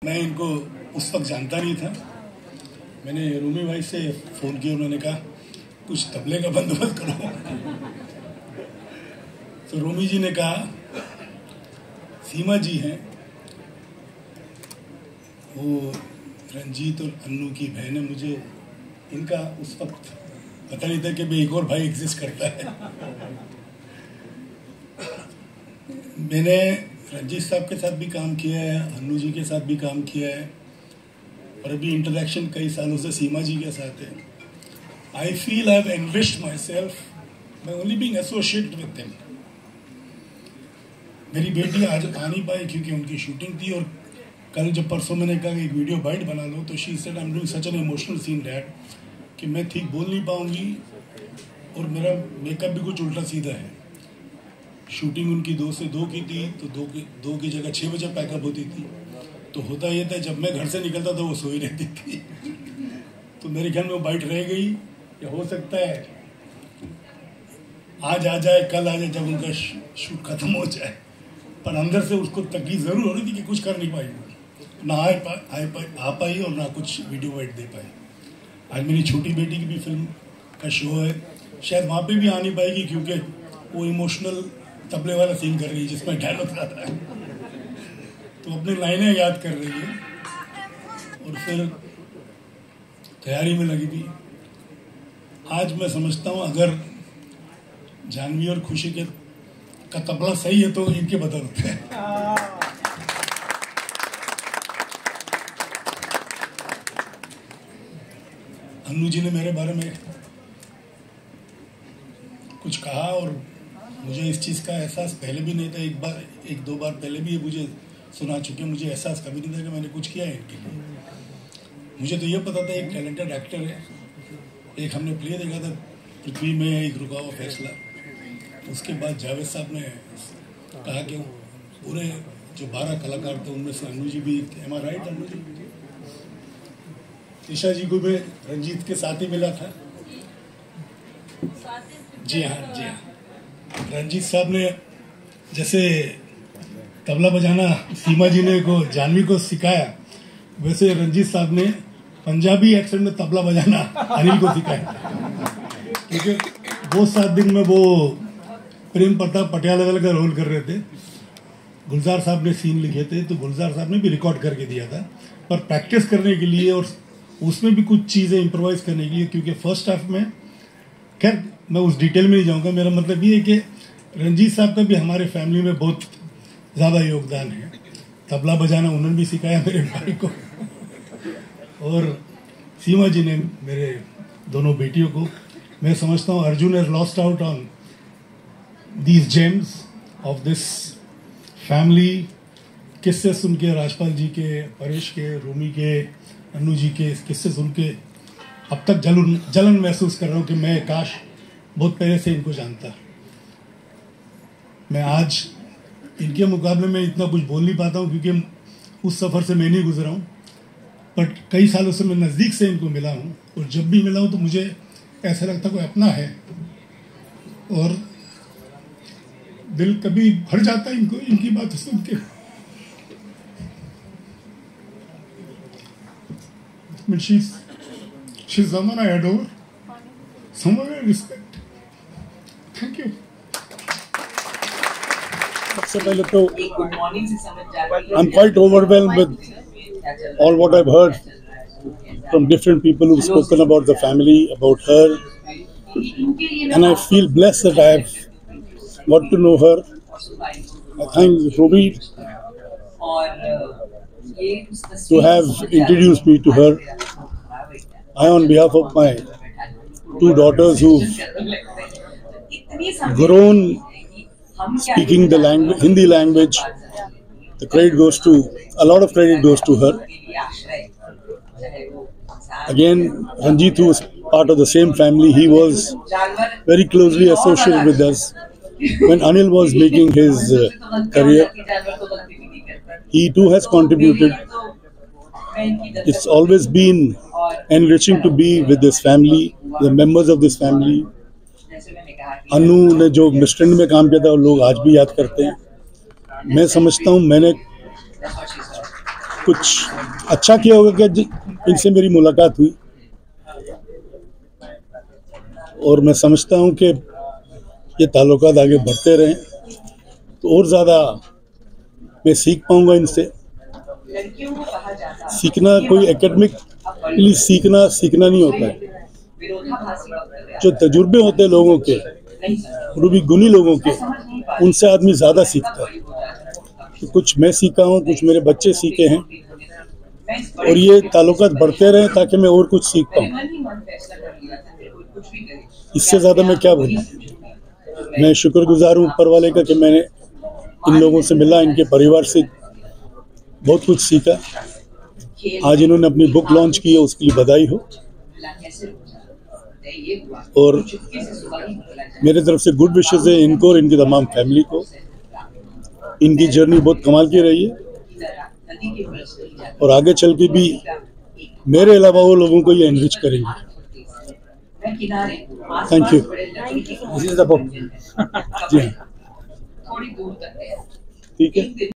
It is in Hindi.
मैं इनको उस वक्त जानता नहीं था। मैंने रूमी भाई से फ़ोन किया, उन्होंने कहा कुछ तबले का बंदोबस्त करो। तो रूमी जी ने कहा सीमा जी हैं, वो रंजीत और अन्नू की बहन है। मुझे इनका उस वक्त पता नहीं था कि भाई एक और भाई एग्जिस्ट करता है। मैंने रंजीत साहब के साथ भी काम किया है, अन्नू जी के साथ भी काम किया है, और अभी इंटरेक्शन कई सालों से सीमा जी के साथ है। I feel I have enriched myself by only being associated with them. मेरी बेटी आज आ नहीं पाई क्योंकि उनकी शूटिंग थी, और कल जब परसों मैंने कहा एक वीडियो बाइट बना लो तो she said I am doing such an emotional scene dad कि मैं ठीक बोल नहीं पाऊंगी और मेरा मेकअप भी कुछ उल्टा सीधा है। शूटिंग उनकी 2 से 2 की थी, तो 2 की जगह 6 बजे पैकअप होती थी। तो होता ये था जब मैं घर से निकलता था वो सोई रहती थी। तो मेरे ख्याल में वो बाइट रह गई, या हो सकता है आज आ जाए, कल आ जाए जब उनका शूट खत्म हो जाए। पर अंदर से उसको तकलीफ जरूर हो रही थी कि कुछ कर नहीं पाई, ना आ पाई और ना कुछ वीडियो वाइट दे पाई। आज मेरी छोटी बेटी की भी फिल्म का शो है, शायद वहाँ पे भी आ नहीं पाएगी क्योंकि वो इमोशनल तबले वाला सीन कर रही है जिसमें डायलॉग आता है। तो अपनी लाइनें याद कर रही है और फिर तैयारी में लगी थी। आज मैं समझता हूँ अगर जानवी और खुशी का तबला सही है तो इनके बदौलत है। अन्नू जी ने मेरे बारे में कुछ कहा और मुझे इस चीज़ का एहसास पहले भी नहीं था। एक दो बार पहले भी मुझे सुना चुके, मुझे एहसास कभी नहीं था कि मैंने कुछ किया है इनके लिए। मुझे तो ये पता था एक टैलेंटेड एक्टर है। एक हमने प्ले देखा था पृथ्वी में एक रुका हुआ फैसला, उसके बाद जावेद साहब ने कहा कि पूरे जो 12 कलाकार थे उनमें से अन्नू जी भी थे। एम आई राइट? अन्नू जी, ईशा जी को भी रंजीत के साथ ही मिला था। जी हाँ, जी हाँ। रंजीत साहब ने जैसे तबला बजाना सीमा जी ने को जानवी को सिखाया, वैसे रंजीत साहब ने पंजाबी एक्सेंट में तबला बजाना अनिल को सिखाया। क्योंकि वो 7 दिन में वो प्रेम प्रताप पटियाला वाले का रोल कर रहे थे। गुलजार साहब ने सीन लिखे थे तो गुलजार साहब ने भी रिकॉर्ड करके दिया था, पर प्रैक्टिस करने के लिए और उसमें भी कुछ चीज़ें इम्प्रोवाइज करने के लिए, क्योंकि फर्स्ट हाफ में, खैर मैं उस डिटेल में नहीं जाऊंगा। मेरा मतलब ये है कि रंजीत साहब का भी हमारे फैमिली में बहुत ज़्यादा योगदान है। तबला बजाना उन्होंने भी सिखाया मेरे भाई को, और सीमा जी ने मेरे दोनों बेटियों को। मैं समझता हूँ Arjun has lost out on these James of this family. किस्से सुन के राजपाल जी के, परेश के, रूमी के, अन्नू जी के किस्से सुन के अब तक जलन महसूस कर रहा हूँ कि मैं काश बहुत पहले से इनको जानता। मैं आज इनके मुकाबले में इतना कुछ बोल नहीं पाता हूँ क्योंकि उस सफ़र से मैं नहीं गुजरा हूँ, बट कई सालों से मैं नज़दीक से इनको मिला हूँ, और जब भी मिला हूँ तो मुझे ऐसा लगता कोई अपना है, और दिल कभी भर जाता है इनकी बात सुन के। She's someone I adore, someone I respect. Thank you. सबसे पहले तो I'm quite overwhelmed with all what I've heard from different people who've spoken about the family, about her, and I feel blessed that I have got to know her. I thank Ruby to have introduced me to her. I, on behalf of my 2 daughters who've grown speaking the language, Hindi language, a lot of credit goes to her. Again, Ranjit, who was part of the same family, he was very closely associated with us. When Anil was making his career, he too has contributed. It's always been enriching to be with this family, the members of this family. Annu ने जो मिस्ट्रेंड में काम किया था वो लोग आज भी याद करते हैं। मैं समझता हूँ मैंने कुछ अच्छा किया होगा कि इनसे मेरी मुलाकात हुई, और मैं समझता हूँ कि ये ताल्लुकात आगे बढ़ते रहें तो और ज़्यादा मैं सीख पाऊँगा इनसे। सीखना कोई एकेडमिकली सीखना नहीं होता है। जो तजुर्बे होते हैं लोगों के, रूबी गुनी लोगों के, उनसे आदमी ज़्यादा सीखता है। तो कुछ मैं सीखा हूँ, कुछ मेरे बच्चे सीखे हैं, और ये ताल्लुकात बढ़ते रहे ताकि मैं और कुछ सीख पाऊँ। इससे ज़्यादा मैं क्या बोलूँ। मैं शुक्रगुजार हूँ ऊपर वाले का कि मैंने इन लोगों से मिला, इनके परिवार से बहुत कुछ सीखा। आज इन्होंने अपनी बुक लॉन्च की है, उसके लिए बधाई हो, और मेरे तरफ से गुड विशेस है इनको और इनकी तमाम फैमिली को। इनकी जर्नी बहुत कमाल की रही है, और आगे चल के भी मेरे अलावा वो लोगों को ये एनरिच करेंगे। Thank you. जी हाँ, ठीक है।